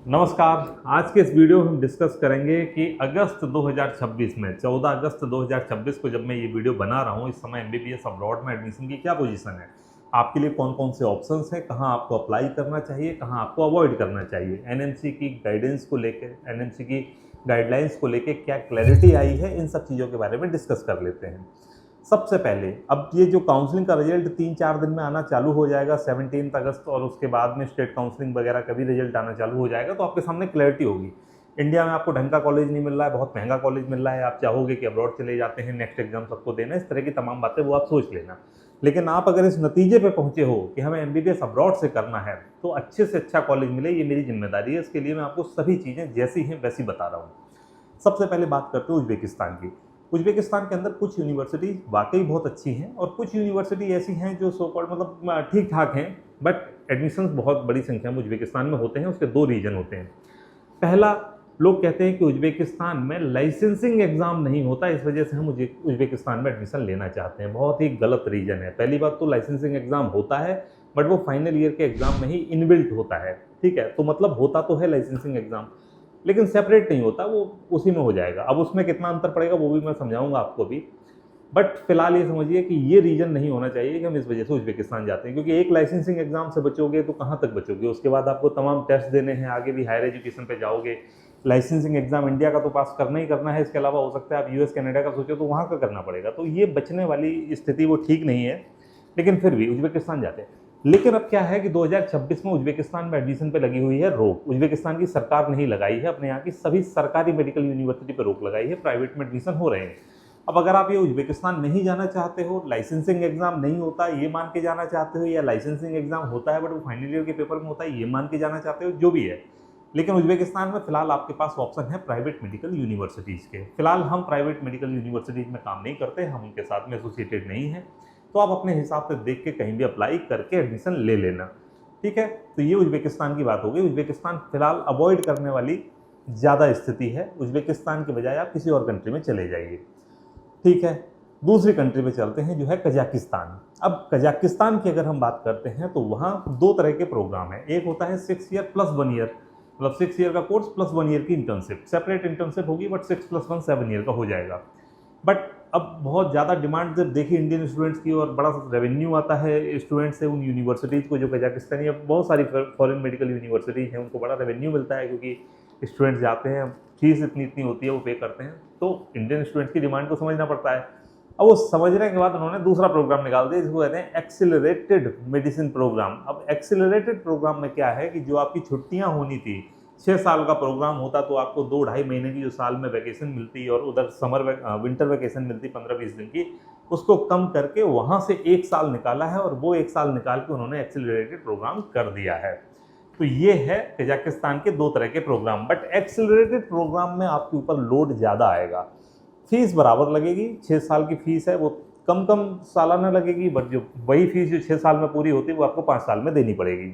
नमस्कार। आज के इस वीडियो में हम डिस्कस करेंगे कि अगस्त 2026 में 14 अगस्त 2026 को जब मैं ये वीडियो बना रहा हूँ, इस समय एमबीबीएस अब्रॉड में एडमिशन की क्या पोजीशन है, आपके लिए कौन कौन से ऑप्शंस हैं, कहाँ आपको अप्लाई करना चाहिए, कहाँ आपको अवॉइड करना चाहिए, एनएमसी की गाइडेंस को लेकर, एनएमसी की गाइडलाइंस को लेकर क्या क्लैरिटी आई है, इन सब चीज़ों के बारे में डिस्कस कर लेते हैं। सबसे पहले अब ये जो काउंसलिंग का रिजल्ट 3-4 दिन में आना चालू हो जाएगा 17 अगस्त, और उसके बाद में स्टेट काउंसलिंग वगैरह का भी रिजल्ट आना चालू हो जाएगा, तो आपके सामने क्लैरिटी होगी। इंडिया में आपको ढंग का कॉलेज नहीं मिल रहा है, बहुत महंगा कॉलेज मिल रहा है, आप चाहोगे कि अब्रॉड चले जाते हैं, नेक्स्ट एग्जाम सबको देना, इस तरह की तमाम बातें वो आप सोच लेना। लेकिन आप अगर इस नतीजे पे पहुंचे हो कि हमें एमबीबीएस अब्रॉड से करना है, तो अच्छे से अच्छा कॉलेज मिले, ये मेरी जिम्मेदारी है। इसके लिए मैं आपको सभी चीज़ें जैसी हैं वैसी बता रहा हूँ। सबसे पहले बात करते हैं उज्बेकिस्तान की। उज्बेकिस्तान के अंदर कुछ यूनिवर्सिटी वाकई बहुत अच्छी हैं और कुछ यूनिवर्सिटी ऐसी हैं जो सो कॉल्ड मतलब ठीक ठाक हैं, बट एडमिशन्स बहुत बड़ी संख्या में उज्बेकिस्तान में होते हैं। उसके दो रीजन होते हैं। पहला, लोग कहते हैं कि उज्बेकिस्तान में लाइसेंसिंग एग्जाम नहीं होता, इस वजह से हम उज्बेकिस्तान में एडमिशन लेना चाहते हैं। बहुत ही गलत रीजन है। पहली बात तो लाइसेंसिंग एग्जाम होता है, बट वो फाइनल ईयर के एग्जाम में ही इनबिल्ट होता है। ठीक है, तो मतलब होता तो है लाइसेंसिंग एग्जाम, लेकिन सेपरेट नहीं होता, वो उसी में हो जाएगा। अब उसमें कितना अंतर पड़ेगा वो भी मैं समझाऊंगा आपको भी, बट फिलहाल ये समझिए कि ये रीजन नहीं होना चाहिए कि हम इस वजह से उज्बेकिस्तान जाते हैं, क्योंकि एक लाइसेंसिंग एग्जाम से बचोगे तो कहाँ तक बचोगे, उसके बाद आपको तमाम टेस्ट देने हैं, आगे भी हायर एजुकेशन पे जाओगे। लाइसेंसिंग एग्जाम इंडिया का तो पास करना ही करना है, इसके अलावा हो सकता है आप यूएस कनाडा का सोचो तो वहाँ का करना पड़ेगा, तो ये बचने वाली स्थिति वो ठीक नहीं है। लेकिन फिर भी उज्बेकिस्तान जाते हैं। लेकिन अब क्या है कि 2026 में उज्बेकिस्तान में एडमिशन पे लगी हुई है रोक। उज्बेकिस्तान की सरकार नहीं लगाई है, अपने यहाँ की सभी सरकारी मेडिकल यूनिवर्सिटी पर रोक लगाई है, प्राइवेट में एडमिशन हो रहे हैं। अब अगर आप ये उज्बेकिस्तान नहीं जाना चाहते हो, लाइसेंसिंग एग्जाम नहीं होता ये मान के जाना चाहते हो, या लाइसेंसिंग एग्जाम होता है बट वो फाइनल ईयर के पेपर में होता है ये मान के जाना चाहते हो, जो भी है, लेकिन उज्बेकिस्तान में फिलहाल आपके पास ऑप्शन है प्राइवेट मेडिकल यूनिवर्सिटीज़ के। फिलहाल हम प्राइवेट मेडिकल यूनिवर्सिटीज़ में काम नहीं करते, हम उनके साथ में एसोसिएटेड नहीं है, तो आप अपने हिसाब से देख के कहीं भी अप्लाई करके एडमिशन ले लेना। ठीक है, तो ये उज्बेकिस्तान की बात हो गई। उज्बेकिस्तान फिलहाल अवॉइड करने वाली ज़्यादा स्थिति है। उज्बेकिस्तान के बजाय आप किसी और कंट्री में चले जाइए। ठीक है, दूसरी कंट्री में चलते हैं जो है कजाकिस्तान। अब कजाकिस्तान की अगर हम बात करते हैं तो वहाँ दो तरह के प्रोग्राम हैं। एक होता है 6 ईयर प्लस 1 ईयर, मतलब 6 ईयर का कोर्स प्लस 1 ईयर की इंटर्नशिप, सेपरेट इंटर्नशिप होगी, बट 6 + 1 7 ईयर का हो जाएगा। बट अब बहुत ज़्यादा डिमांड जब देखी इंडियन स्टूडेंट्स की, और बड़ा रेवेन्यू आता है स्टूडेंट्स से उन यूनिवर्सिटीज़ को, जो कजाकिस्तानी, अब बहुत सारी फॉरेन मेडिकल यूनिवर्सिटीज़ हैं, उनको बड़ा रेवेन्यू मिलता है क्योंकि स्टूडेंट्स जाते हैं, फीस इतनी इतनी होती है, वो पे करते हैं, तो इंडियन स्टूडेंट्स की डिमांड को समझना पड़ता है। अब वो समझने के बाद उन्होंने दूसरा प्रोग्राम निकाल दिया जिसको कहते हैं एक्सिलरेटेड मेडिसिन प्रोग्राम। अब एक्सिलरेटेड प्रोग्राम में क्या है कि जो आपकी छुट्टियाँ होनी थी, 6 साल का प्रोग्राम होता तो आपको 2-2.5 महीने की जो साल में वैकेशन मिलती और उधर विंटर वैकेशन मिलती 15-20 दिन की, उसको कम करके वहाँ से 1 साल निकाला है, और वो 1 साल निकाल के उन्होंने एक्सिलरेटेड प्रोग्राम कर दिया है। तो ये है कजाकिस्तान के दो तरह के प्रोग्राम। बट एक्सिलरेटेड प्रोग्राम में आपके ऊपर लोड ज़्यादा आएगा, फीस बराबर लगेगी, 6 साल की फीस है, वो कम सालाना लगेगी, बट जो वही फीस जो 6 साल में पूरी होती है वो आपको 5 साल में देनी पड़ेगी,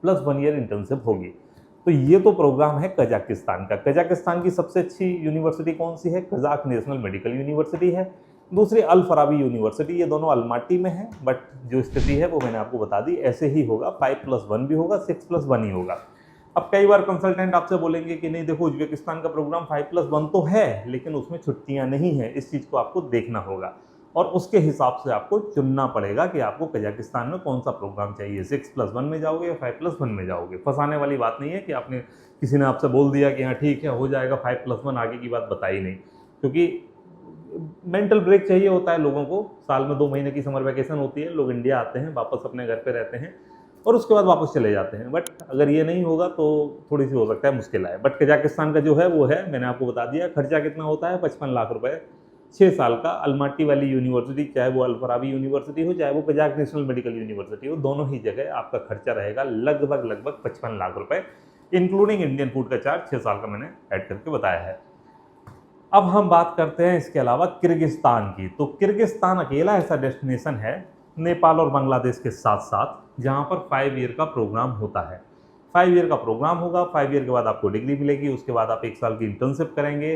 प्लस 1 ईयर इंटर्नशिप होगी। तो ये तो प्रोग्राम है कजाकिस्तान का। कजाकिस्तान की सबसे अच्छी यूनिवर्सिटी कौन सी है? कजाक नेशनल मेडिकल यूनिवर्सिटी है, दूसरी अल फराबी यूनिवर्सिटी। ये दोनों अलमाटी में है, बट जो स्थिति है वो मैंने आपको बता दी, ऐसे ही होगा, 5+1 भी होगा, 6+1 ही होगा। अब कई बार कंसल्टेंट आपसे बोलेंगे कि नहीं देखो, उज्बेकिस्तान का प्रोग्राम 5+1 तो है, लेकिन उसमें छुट्टियां नहीं है, इस चीज़ को आपको देखना होगा, और उसके हिसाब से आपको चुनना पड़ेगा कि आपको कजाकिस्तान में कौन सा प्रोग्राम चाहिए, 6+1 में जाओगे या 5+1 में जाओगे। फंसाने वाली बात नहीं है कि आपने, किसी ने आपसे बोल दिया कि हाँ ठीक है हो जाएगा 5+1, आगे की बात बताई नहीं, क्योंकि मेंटल ब्रेक चाहिए होता है लोगों को। साल में 2 महीने की समर वैकेशन होती है, लोग इंडिया आते हैं, वापस अपने घर पे रहते हैं और उसके बाद वापस चले जाते हैं। बट अगर ये नहीं होगा तो थोड़ी सी हो सकता है मुश्किल आए। बट कजाकिस्तान का जो है वो है, मैंने आपको बता दिया। खर्चा कितना होता है? 55 लाख रुपए 6 साल का। अलमाटी वाली यूनिवर्सिटी, चाहे वो अल फराबी यूनिवर्सिटी हो, चाहे वो कजाक नेशनल मेडिकल यूनिवर्सिटी हो, दोनों ही जगह आपका खर्चा रहेगा लगभग 55 लाख रुपए, इंक्लूडिंग इंडियन फूड का चार्ज 6 साल का मैंने ऐड करके बताया है। अब हम बात करते हैं इसके अलावा किर्गिस्तान की। तो किर्गिस्तान अकेला ऐसा डेस्टिनेशन है, नेपाल और बांग्लादेश के साथ साथ, जहाँ पर 5 ईयर का प्रोग्राम होता है। 5 ईयर का प्रोग्राम होगा, 5 ईयर के बाद आपको डिग्री मिलेगी, उसके बाद आप 1 साल की इंटर्नशिप करेंगे,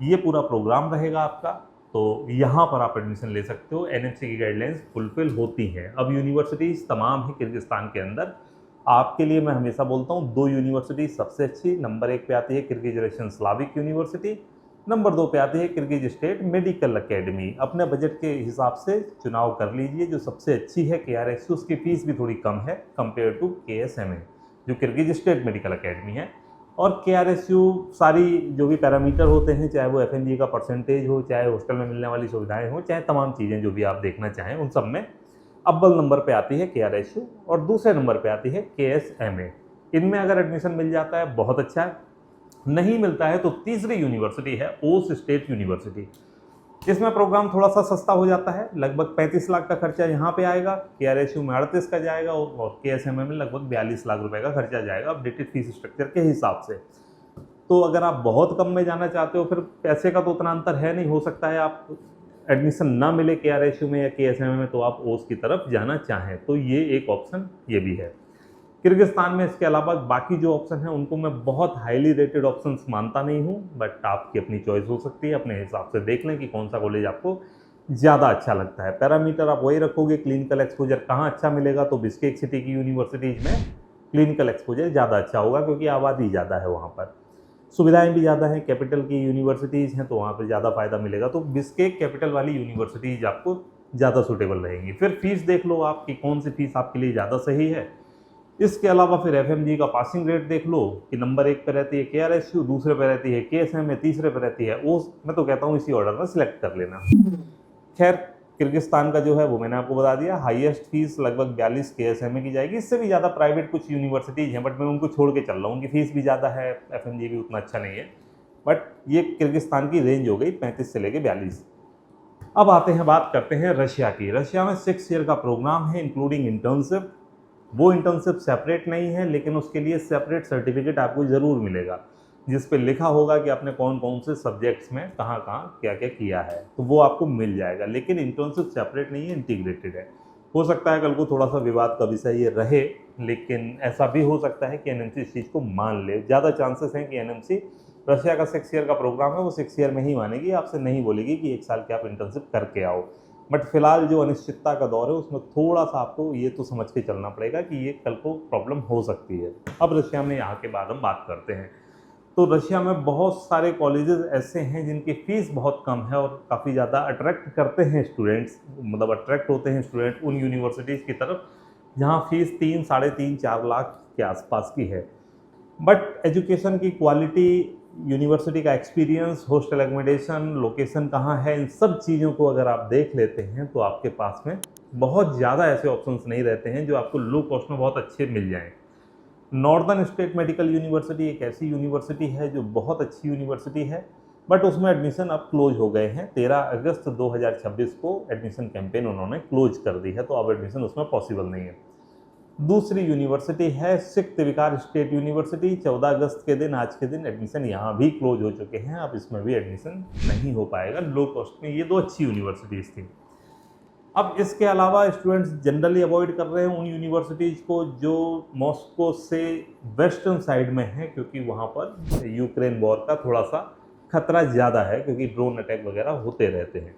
ये पूरा प्रोग्राम रहेगा आपका। तो यहाँ पर आप एडमिशन ले सकते हो, एनएमसी की गाइडलाइंस फुलफिल होती हैं। अब यूनिवर्सिटीज़ तमाम ही किर्गिस्तान के अंदर, आपके लिए मैं हमेशा बोलता हूँ 2 यूनिवर्सिटी सबसे अच्छी। नंबर 1 पे आती है Kyrgyz Russian Slavic university, number 2 पे आती है किर्गिज स्टेट मेडिकल एकेडमी। अपने बजट के हिसाब से चुनाव कर लीजिए। जो सबसे अच्छी है KRSU, उसकी फीस भी थोड़ी कम है कंपेयर टू KSMA जो किर्गिज स्टेट मेडिकल एकेडमी है। और KRSU सारी जो भी पैरामीटर होते हैं, चाहे वो FMG का परसेंटेज हो, चाहे हॉस्टल में मिलने वाली सुविधाएं हो, चाहे तमाम चीज़ें जो भी आप देखना चाहें, उन सब में अव्वल नंबर पे आती है KRSU और दूसरे नंबर पे आती है KSMA। इनमें अगर एडमिशन मिल जाता है बहुत अच्छा है, नहीं मिलता है तो तीसरी यूनिवर्सिटी है ओस स्टेट यूनिवर्सिटी। इसमें प्रोग्राम थोड़ा सा सस्ता हो जाता है, लगभग 35 लाख का खर्चा यहाँ पे आएगा, KRSU में 38 का जाएगा और KSMA में लगभग 42 लाख रुपए का खर्चा जाएगा अपडेटेड फीस स्ट्रक्चर के हिसाब से। तो अगर आप बहुत कम में जाना चाहते हो, फिर पैसे का तो उतना अंतर है नहीं, हो सकता है आप एडमिशन ना मिले KRSU में या KSMA में तो आप ओस की तरफ जाना चाहें, तो ये एक ऑप्शन ये भी है। किर्गिस्तान में इसके अलावा बाकी जो ऑप्शन है उनको मैं बहुत हाईली रेटेड ऑप्शंस मानता नहीं हूँ, बट आपकी अपनी चॉइस हो सकती है। अपने हिसाब से देख लें कि कौन सा कॉलेज आपको ज़्यादा अच्छा लगता है। पैरामीटर आप वही रखोगे, क्लिनिकल एक्सपोजर कहाँ अच्छा मिलेगा, तो बिश्केक सिटी की यूनिवर्सिटीज़ में क्लिनिकल एक्सपोजर ज़्यादा अच्छा होगा क्योंकि आबादी ज़्यादा है वहाँ पर, सुविधाएं भी ज़्यादा हैं, कैपिटल की यूनिवर्सिटीज़ हैं तो वहाँ पर ज़्यादा फायदा मिलेगा। तो बिश्केक कैपिटल वाली यूनिवर्सिटीज़ आपको ज़्यादा सूटेबल रहेंगी। फिर फीस देख लो आपकी कौन सी फीस आपके लिए ज़्यादा सही है। इसके अलावा फिर FMG का पासिंग रेट देख लो कि नंबर 1 पे रहती है KRSU, दूसरे पे रहती है KSMA, तीसरे पे रहती है ओस। मैं तो कहता हूँ इसी ऑर्डर में सिलेक्ट कर लेना। खैर, किर्गिस्तान का जो है वो मैंने आपको बता दिया, हाईएस्ट फीस लगभग 42 KSMA की जाएगी। इससे भी ज़्यादा प्राइवेट कुछ यूनिवर्सिटीज़ हैं बट मैं उनको छोड़ के चल रहा हूँ, उनकी फीस भी ज़्यादा है, FMG भी उतना अच्छा नहीं है। बट ये किर्गिस्तान की रेंज हो गई 35 से लेके 42। अब आते हैं, बात करते हैं रशिया की। रशिया में 6 ईयर का प्रोग्राम है इंक्लूडिंग इंटर्नशिप। वो इंटर्नशिप सेपरेट नहीं है लेकिन उसके लिए सेपरेट सर्टिफिकेट आपको ज़रूर मिलेगा जिस पे लिखा होगा कि आपने कौन कौन से सब्जेक्ट्स में कहाँ कहाँ क्या क्या किया है, तो वो आपको मिल जाएगा। लेकिन इंटर्नशिप सेपरेट नहीं है, इंटीग्रेटेड है। हो सकता है कल को थोड़ा सा विवाद का विषय ये रहे, लेकिन ऐसा भी हो सकता है कि NMC इस चीज़ को मान ले। ज़्यादा चांसेस हैं कि NMC रशिया का 6 ईयर का प्रोग्राम है वो 6 ईयर में ही मानेगी, आपसे नहीं बोलेगी कि 1 साल की आप इंटर्नशिप करके आओ। बट फिलहाल जो अनिश्चितता का दौर है उसमें थोड़ा सा आपको ये तो समझ के चलना पड़ेगा कि ये कल को प्रॉब्लम हो सकती है। अब रशिया में यहाँ के बाद हम बात करते हैं। तो रशिया में बहुत सारे कॉलेजेस ऐसे हैं जिनकी फ़ीस बहुत कम है और काफ़ी ज़्यादा अट्रैक्ट करते हैं स्टूडेंट्स, मतलब अट्रैक्ट होते हैं स्टूडेंट उन यूनिवर्सिटीज़ की तरफ जहाँ फ़ीस 3, साढ़े 3, 4 लाख के आसपास की है। बट एजुकेशन की क्वालिटी, यूनिवर्सिटी का एक्सपीरियंस, हॉस्टल एकोमोडेशन, लोकेशन कहाँ है, इन सब चीज़ों को अगर आप देख लेते हैं तो आपके पास में बहुत ज़्यादा ऐसे ऑप्शंस नहीं रहते हैं जो आपको लो कॉस्ट में बहुत अच्छे मिल जाएं। नॉर्दर्न स्टेट मेडिकल यूनिवर्सिटी एक ऐसी यूनिवर्सिटी है जो बहुत अच्छी यूनिवर्सिटी है, बट उसमें एडमिशन अब क्लोज हो गए हैं। 13 अगस्त 2026 को एडमिशन कैंपेन उन्होंने क्लोज कर दी है, तो अब एडमिशन उसमें पॉसिबल नहीं है। दूसरी यूनिवर्सिटी है सिख विकार स्टेट यूनिवर्सिटी। 14 अगस्त के दिन, आज के दिन एडमिशन यहाँ भी क्लोज हो चुके हैं, अब इसमें भी एडमिशन नहीं हो पाएगा लो कॉस्ट में। ये 2 अच्छी यूनिवर्सिटीज़ थी। अब इसके अलावा स्टूडेंट्स जनरली अवॉइड कर रहे हैं उन यूनिवर्सिटीज़ को जो मॉस्को से वेस्टर्न साइड में है, क्योंकि वहाँ पर यूक्रेन वॉर का थोड़ा सा खतरा ज़्यादा है, क्योंकि ड्रोन अटैक वगैरह होते रहते हैं।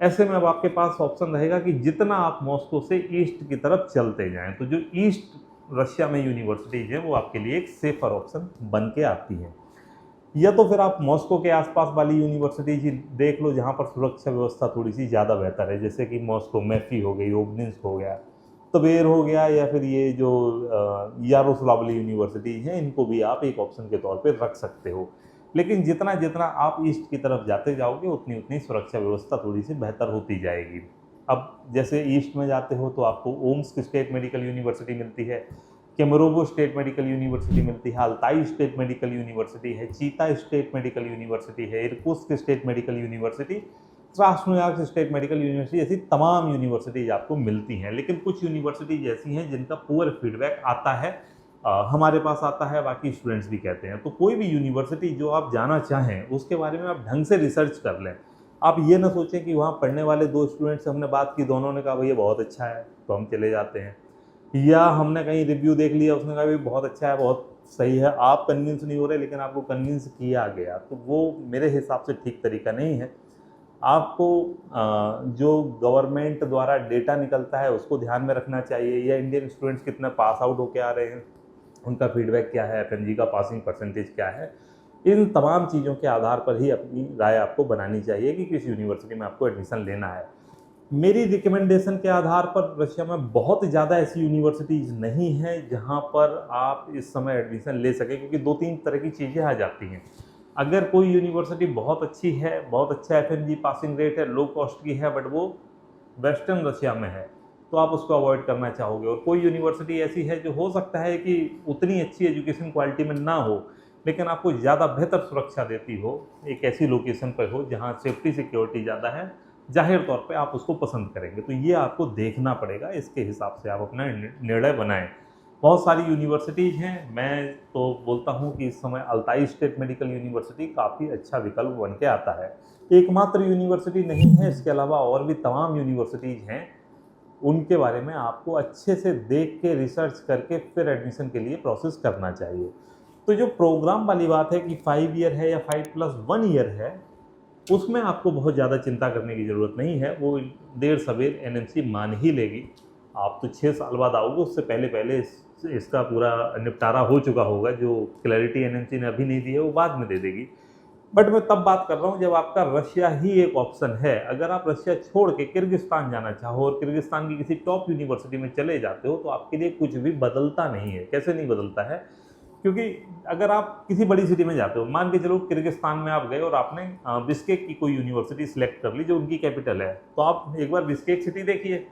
ऐसे में अब आपके पास ऑप्शन रहेगा कि जितना आप मॉस्को से ईस्ट की तरफ चलते जाएं, तो जो ईस्ट रशिया में यूनिवर्सिटीज़ हैं वो आपके लिए एक सेफर ऑप्शन बन के आती हैं। या तो फिर आप मॉस्को के आसपास वाली यूनिवर्सिटीज देख लो जहाँ पर सुरक्षा व्यवस्था थोड़ी सी ज़्यादा बेहतर है, जैसे कि मॉस्को मैफी हो गई, ओबनिंस्क हो गया, तबेर हो गया, या फिर ये जो यारोस्लावली यूनिवर्सिटी हैं, इनको भी आप एक ऑप्शन के तौर पे रख सकते हो। लेकिन जितना जितना आप ईस्ट की तरफ जाते जाओगे उतनी उतनी सुरक्षा व्यवस्था थोड़ी सी बेहतर होती जाएगी। अब जैसे ईस्ट में जाते हो तो आपको ओम्स्क स्टेट मेडिकल यूनिवर्सिटी मिलती है, केमरोवो स्टेट मेडिकल यूनिवर्सिटी मिलती है, अल्ताई स्टेट मेडिकल यूनिवर्सिटी है, चीता स्टेट मेडिकल यूनिवर्सिटी है, Irkutsk state medical university, Krasnoyarsk state medical university, ऐसी तमाम यूनिवर्सिटीज आपको मिलती हैं। लेकिन कुछ यूनिवर्सिटीज ऐसी हैं जिनका पुअर फीडबैक आता है, हमारे पास आता है, बाकी स्टूडेंट्स भी कहते हैं। तो कोई भी यूनिवर्सिटी जो आप जाना चाहें उसके बारे में आप ढंग से रिसर्च कर लें। आप ये ना सोचें कि वहाँ पढ़ने वाले 2 स्टूडेंट से हमने बात की, दोनों ने कहा भैया बहुत अच्छा है तो हम चले जाते हैं, या हमने कहीं रिव्यू देख लिया उसने कहा भी बहुत अच्छा है, बहुत सही है, आप कन्विंस नहीं हो रहे लेकिन आपको कन्विंस किया गया, तो वो मेरे हिसाब से ठीक तरीका नहीं है। आपको जो गवर्नमेंट द्वारा डेटा निकलता है उसको ध्यान में रखना चाहिए, या इंडियन स्टूडेंट्स कितने पास आउट होके आ रहे हैं, उनका फीडबैक क्या है, एफएमजी का पासिंग परसेंटेज क्या है। इन तमाम चीज़ों के आधार पर ही अपनी राय आपको बनानी चाहिए कि किस यूनिवर्सिटी में आपको एडमिशन लेना है। मेरी रिकमेंडेशन के आधार पर रशिया में बहुत ज़्यादा ऐसी यूनिवर्सिटीज़ नहीं हैं जहां पर आप इस समय एडमिशन ले सकें, क्योंकि 2-3 तरह की चीज़ें आ जाती हैं। अगर कोई यूनिवर्सिटी बहुत अच्छी है, बहुत अच्छा एफएमजी पासिंग रेट है, लो कॉस्ट की है, बट वो वेस्टर्न रशिया में है, तो आप उसको अवॉइड करना चाहोगे। और कोई यूनिवर्सिटी ऐसी है जो हो सकता है कि उतनी अच्छी एजुकेशन क्वालिटी में ना हो, लेकिन आपको ज़्यादा बेहतर सुरक्षा देती हो, एक ऐसी लोकेशन पर हो जहाँ सेफ्टी सिक्योरिटी ज़्यादा है, जाहिर तौर पे आप उसको पसंद करेंगे। तो ये आपको देखना पड़ेगा, इसके हिसाब से आप अपना निर्णय बनाएं। बहुत सारी यूनिवर्सिटीज़ हैं, मैं तो बोलता हूँ कि इस समय अल्ताई स्टेट मेडिकल यूनिवर्सिटी काफ़ी अच्छा विकल्प बन के आता है। एकमात्र यूनिवर्सिटी नहीं है, इसके अलावा और भी तमाम यूनिवर्सिटीज़ हैं, उनके बारे में आपको अच्छे से देख के रिसर्च करके फिर एडमिशन के लिए प्रोसेस करना चाहिए। तो जो प्रोग्राम वाली बात है कि 5 ईयर है या 5+1 ईयर है, उसमें आपको बहुत ज़्यादा चिंता करने की ज़रूरत नहीं है, वो देर सवेर एनएमसी मान ही लेगी। आप तो 6 साल बाद आओगे, उससे पहले पहले इसका पूरा निपटारा हो चुका होगा। जो क्लैरिटी एनएमसी ने अभी नहीं दी है वो बाद में दे देगी। बट मैं तब बात कर रहा हूँ जब आपका रशिया ही एक ऑप्शन है। अगर आप रशिया छोड़ के किर्गिस्तान जाना चाहो और किर्गिस्तान की किसी टॉप यूनिवर्सिटी में चले जाते हो, तो आपके लिए कुछ भी बदलता नहीं है। कैसे नहीं बदलता है? क्योंकि अगर आप किसी बड़ी सिटी में जाते हो, मान के चलो किर्गिस्तान में आप गए और आपने बिश्केक की कोई यूनिवर्सिटी सिलेक्ट कर ली जो उनकी कैपिटल है, तो आप एक बार बिश्केक सिटी देखिए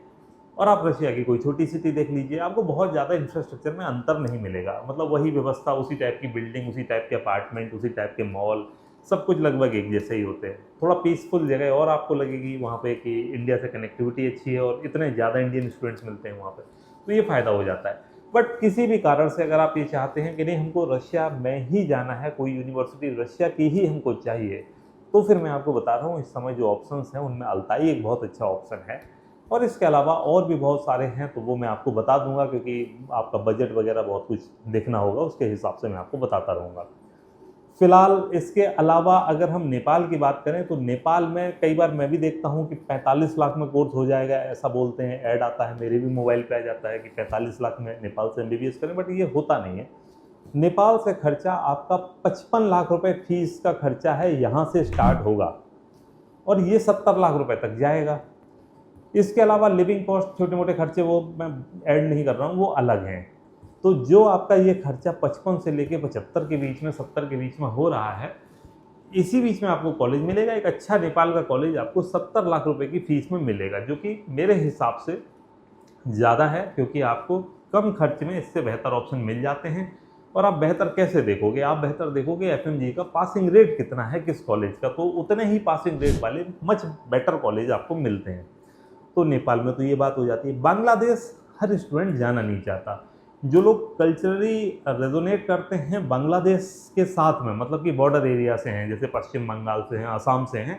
और आप रशिया की कोई छोटी सिटी देख लीजिए, आपको बहुत ज़्यादा इंफ्रास्ट्रक्चर में अंतर नहीं मिलेगा। मतलब वही व्यवस्था, उसी टाइप की बिल्डिंग, उसी टाइप के अपार्टमेंट, उसी टाइप के मॉल, सब कुछ लगभग एक जैसे ही होते हैं। थोड़ा पीसफुल जगह और आपको लगेगी वहाँ पे कि इंडिया से कनेक्टिविटी अच्छी है और इतने ज़्यादा इंडियन स्टूडेंट्स मिलते हैं वहाँ पे, तो ये फ़ायदा हो जाता है। बट किसी भी कारण से अगर आप ये चाहते हैं कि नहीं हमको रशिया में ही जाना है, कोई यूनिवर्सिटी रशिया की ही हमको चाहिए, तो फिर मैं आपको बता रहा हूँ इस समय जो ऑप्शंस हैं उनमें अल्ताई एक बहुत अच्छा ऑप्शन है। और इसके अलावा और भी बहुत सारे हैं, तो वो मैं आपको बता दूंगा, क्योंकि आपका बजट वगैरह बहुत कुछ देखना होगा, उसके हिसाब से मैं आपको बताता रहूँगा। फिलहाल इसके अलावा अगर हम नेपाल की बात करें, तो नेपाल में कई बार मैं भी देखता हूं कि 45 लाख में कोर्स हो जाएगा, ऐसा बोलते हैं, ऐड आता है, मेरे भी मोबाइल पे आ जाता है कि 45 लाख में नेपाल से एमबीबीएस करें, बट ये होता नहीं है। नेपाल से खर्चा आपका 55 लाख रुपए फीस का खर्चा है, यहाँ से स्टार्ट होगा और ये 70 लाख रुपए तक जाएगा। इसके अलावा लिविंग कॉस्ट, छोटे मोटे खर्चे वो मैं ऐड नहीं कर रहा हूँ, वो अलग हैं। तो जो आपका ये खर्चा 55 से लेके 75 के बीच में, 70 के बीच में हो रहा है, इसी बीच में आपको कॉलेज मिलेगा। एक अच्छा नेपाल का कॉलेज आपको 70 लाख रुपए की फीस में मिलेगा, जो कि मेरे हिसाब से ज़्यादा है, क्योंकि आपको कम खर्च में इससे बेहतर ऑप्शन मिल जाते हैं। और आप बेहतर कैसे देखोगे? आप बेहतर देखोगे एफएमजी का पासिंग रेट कितना है किस कॉलेज का, तो उतने ही पासिंग रेट वाले मच बेटर कॉलेज आपको मिलते हैं। तो नेपाल में तो ये बात हो जाती है। बांग्लादेश हर स्टूडेंट जाना नहीं चाहता। जो लोग कल्चरली रेजोनेट करते हैं बांग्लादेश के साथ में, मतलब कि बॉर्डर एरिया से हैं, जैसे पश्चिम बंगाल से हैं, असम से हैं,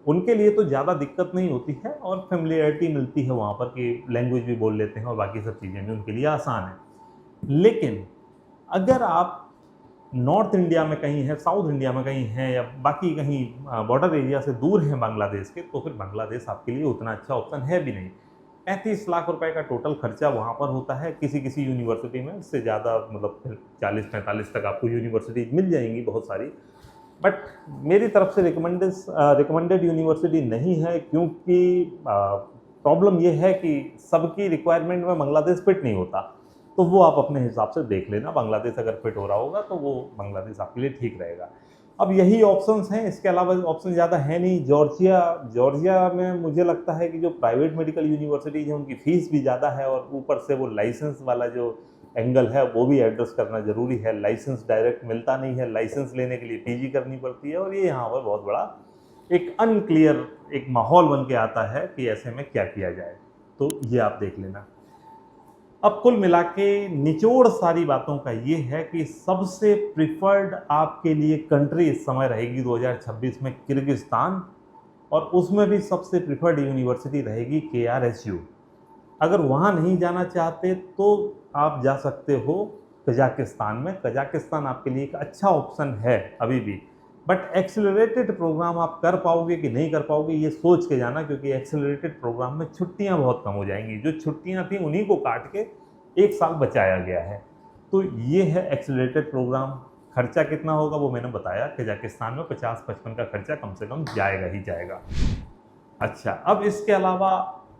उनके लिए तो ज़्यादा दिक्कत नहीं होती है और फेमिलियरिटी मिलती है वहाँ पर कि लैंग्वेज भी बोल लेते हैं और बाकी सब चीज़ें भी उनके लिए आसान है। लेकिन अगर आप नॉर्थ इंडिया में कहीं हैं, साउथ इंडिया में कहीं हैं, या बाकी कहीं बॉर्डर एरिया से दूर हैं बांग्लादेश के, तो फिर बांग्लादेश आपके लिए उतना अच्छा ऑप्शन है भी नहीं। 35 लाख रुपए का टोटल खर्चा वहाँ पर होता है किसी किसी यूनिवर्सिटी में, इससे ज़्यादा मतलब फिर 40-45 तक आपको यूनिवर्सिटीज मिल जाएंगी बहुत सारी। बट मेरी तरफ से रिकमेंडेड यूनिवर्सिटी नहीं है, क्योंकि प्रॉब्लम ये है कि सबकी रिक्वायरमेंट में बांग्लादेश फिट नहीं होता। तो वो आप अपने हिसाब से देख लेना, बांग्लादेश अगर फिट हो रहा होगा तो वो बांग्लादेश आपके लिए ठीक रहेगा। अब यही ऑप्शंस हैं, इसके अलावा ऑप्शन ज़्यादा है नहीं। जॉर्जिया में मुझे लगता है कि जो प्राइवेट मेडिकल यूनिवर्सिटीज़ हैं उनकी फ़ीस भी ज़्यादा है, और ऊपर से वो लाइसेंस वाला जो एंगल है वो भी एड्रेस करना ज़रूरी है। लाइसेंस डायरेक्ट मिलता नहीं है, लाइसेंस लेने के लिए पीजी करनी पड़ती है, और ये यहाँ पर बहुत बड़ा एक अनक्लियर एक माहौल बन के आता है कि ऐसे में क्या किया जाए। तो ये आप देख लेना। अब कुल मिला के निचोड़ सारी बातों का ये है कि सबसे प्रिफर्ड आपके लिए कंट्री इस समय रहेगी 2026 में किर्गिस्तान, और उसमें भी सबसे प्रिफर्ड यूनिवर्सिटी रहेगी KRSU। अगर वहाँ नहीं जाना चाहते तो आप जा सकते हो कजाकिस्तान में। कजाकिस्तान आपके लिए एक अच्छा ऑप्शन है अभी भी, बट एक्सेलरेटेड प्रोग्राम आप कर पाओगे कि नहीं कर पाओगे ये सोच के जाना, क्योंकि एक्सेलरेटेड प्रोग्राम में छुट्टियां बहुत कम हो जाएंगी। जो छुट्टियां थी उन्हीं को काट के 1 साल बचाया गया है। तो ये है एक्सेलरेटेड प्रोग्राम। खर्चा कितना होगा वो मैंने बताया, कजाकिस्तान में 50-55 का खर्चा कम से कम जाएगा ही जाएगा। अच्छा, अब इसके अलावा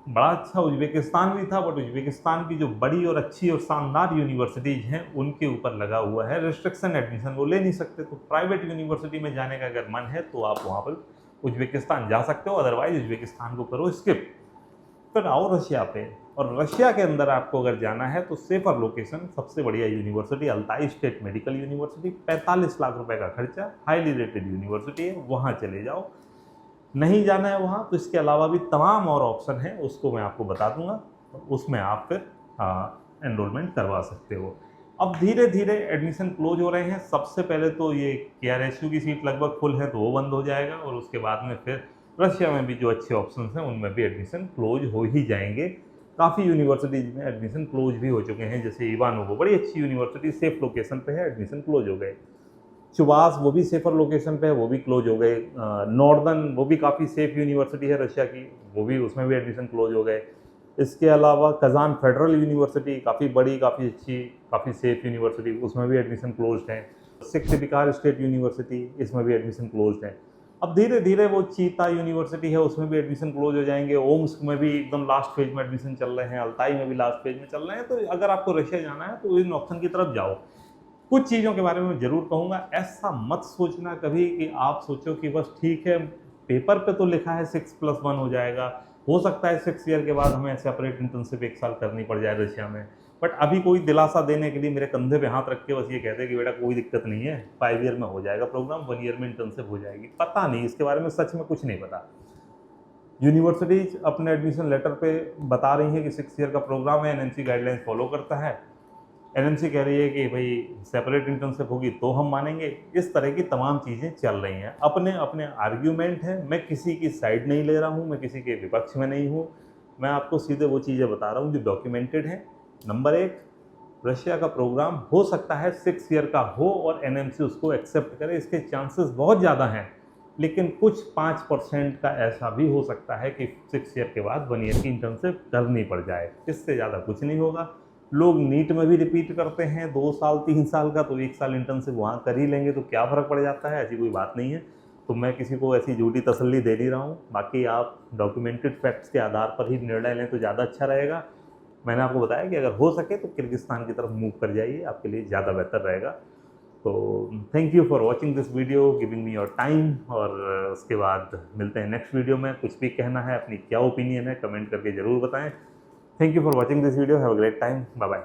बड़ा अच्छा उज्बेकिस्तान भी था, बट उज्बेकिस्तान की जो बड़ी और अच्छी और शानदार यूनिवर्सिटीज़ हैं उनके ऊपर लगा हुआ है रिस्ट्रिक्शन, एडमिशन वो ले नहीं सकते। तो प्राइवेट यूनिवर्सिटी में जाने का अगर मन है तो आप वहाँ पर उज्बेकिस्तान जा सकते हो, अदरवाइज उज्बेकिस्तान को करो स्किप। फिर आओ रशिया पे, और रशिया के अंदर आपको अगर जाना है तो सेफर लोकेशन, सबसे बढ़िया university Altai state medical university, 45 lakh रुपए का खर्चा, हाईली रेटेड यूनिवर्सिटी है, वहाँ चले जाओ। नहीं जाना है वहाँ तो इसके अलावा भी तमाम और ऑप्शन हैं, उसको मैं आपको बता दूंगा, उसमें आप फिर एनरोलमेंट करवा सकते हो। अब धीरे धीरे एडमिशन क्लोज हो रहे हैं। सबसे पहले तो ये KRSU की सीट लगभग फुल है तो वो बंद हो जाएगा, और उसके बाद में फिर रशिया में भी जो अच्छे ऑप्शन हैं उनमें भी एडमिशन क्लोज हो ही जाएंगे। काफ़ी यूनिवर्सिटीज़ में एडमिशन क्लोज भी हो चुके हैं, जैसे इवानोवो बड़ी अच्छी यूनिवर्सिटी, सेफ लोकेशन पे है, एडमिशन क्लोज हो गए। चुबास वो भी सेफर लोकेशन पे है, वो भी क्लोज हो गए। नॉर्दर्न वो भी काफ़ी सेफ यूनिवर्सिटी है रशिया की, वो भी, उसमें भी एडमिशन क्लोज हो गए। इसके अलावा कजान फेडरल यूनिवर्सिटी काफ़ी बड़ी, काफ़ी अच्छी, काफ़ी सेफ यूनिवर्सिटी, उसमें भी एडमिशन क्लोज है। सिक्किम स्टेट यूनिवर्सिटी, इसमें भी एडमिशन क्लोज है। अब धीरे धीरे वो चीता यूनिवर्सिटी है उसमें भी एडमिशन क्लोज हो जाएंगे। ओम्स्क में भी एकदम लास्ट फेज में एडमिशन चल रहे हैं, अल्ताई में भी लास्ट फेज में चल रहे हैं। तो अगर आपको रशिया जाना है तो इन ऑप्शन की तरफ जाओ। कुछ चीज़ों के बारे में मैं ज़रूर कहूँगा, ऐसा मत सोचना कभी कि आप सोचो कि बस ठीक है पेपर पे तो लिखा है 6+1 हो जाएगा, हो सकता है 6 ईयर के बाद हमें सेपरेट इंटर्नशिप 1 साल करनी पड़ जाए रशिया में। बट अभी कोई दिलासा देने के लिए मेरे कंधे पे हाथ रख के बस ये कहते हैं कि बेटा कोई दिक्कत नहीं है, 5 ईयर में हो जाएगा प्रोग्राम, 1 ईयर में इंटर्नशिप हो जाएगी। पता नहीं, इसके बारे में सच में कुछ नहीं पता। यूनिवर्सिटीज अपने एडमिशन लेटर पे बता रही है कि 6 ईयर का प्रोग्राम है, NMC गाइडलाइंस फॉलो करता है। NMC कह रही है कि भाई सेपरेट इंटर्नशिप होगी तो हम मानेंगे। इस तरह की तमाम चीज़ें चल रही हैं, अपने अपने आर्ग्यूमेंट है। मैं किसी की साइड नहीं ले रहा हूँ, मैं किसी के विपक्ष में नहीं हूँ, मैं आपको सीधे वो चीज़ें बता रहा हूँ जो डॉक्यूमेंटेड हैं। नंबर 1, रशिया का प्रोग्राम हो सकता है 6 ईयर का हो और NMC उसको एक्सेप्ट करे, इसके चांसेस बहुत ज़्यादा हैं। लेकिन कुछ 5% का ऐसा भी हो सकता है कि 6 ईयर के बाद 1 ईयर की इंटर्नशिप करनी पड़ जाए, इससे ज़्यादा कुछ नहीं होगा। लोग नीट में भी रिपीट करते हैं 2 साल 3 साल का, तो 1 साल इंटर्नशिप वहाँ कर ही लेंगे, तो क्या फ़र्क पड़ जाता है, ऐसी कोई बात नहीं है। तो मैं किसी को ऐसी झूठी तसल्ली दे नहीं रहा हूँ। बाकी आप डॉक्यूमेंटेड फैक्ट्स के आधार पर ही निर्णय लें तो ज़्यादा अच्छा रहेगा। मैंने आपको बताया कि अगर हो सके तो किर्गिस्तान की तरफ मूव कर जाइए, आपके लिए ज़्यादा बेहतर रहेगा। तो thank you for watching this video, giving me your time. और उसके बाद मिलते हैं नेक्स्ट वीडियो में। कुछ भी कहना है, अपनी क्या ओपिनियन है, कमेंट करके ज़रूर बताएं। Thank you for watching this video, have a great time, bye bye.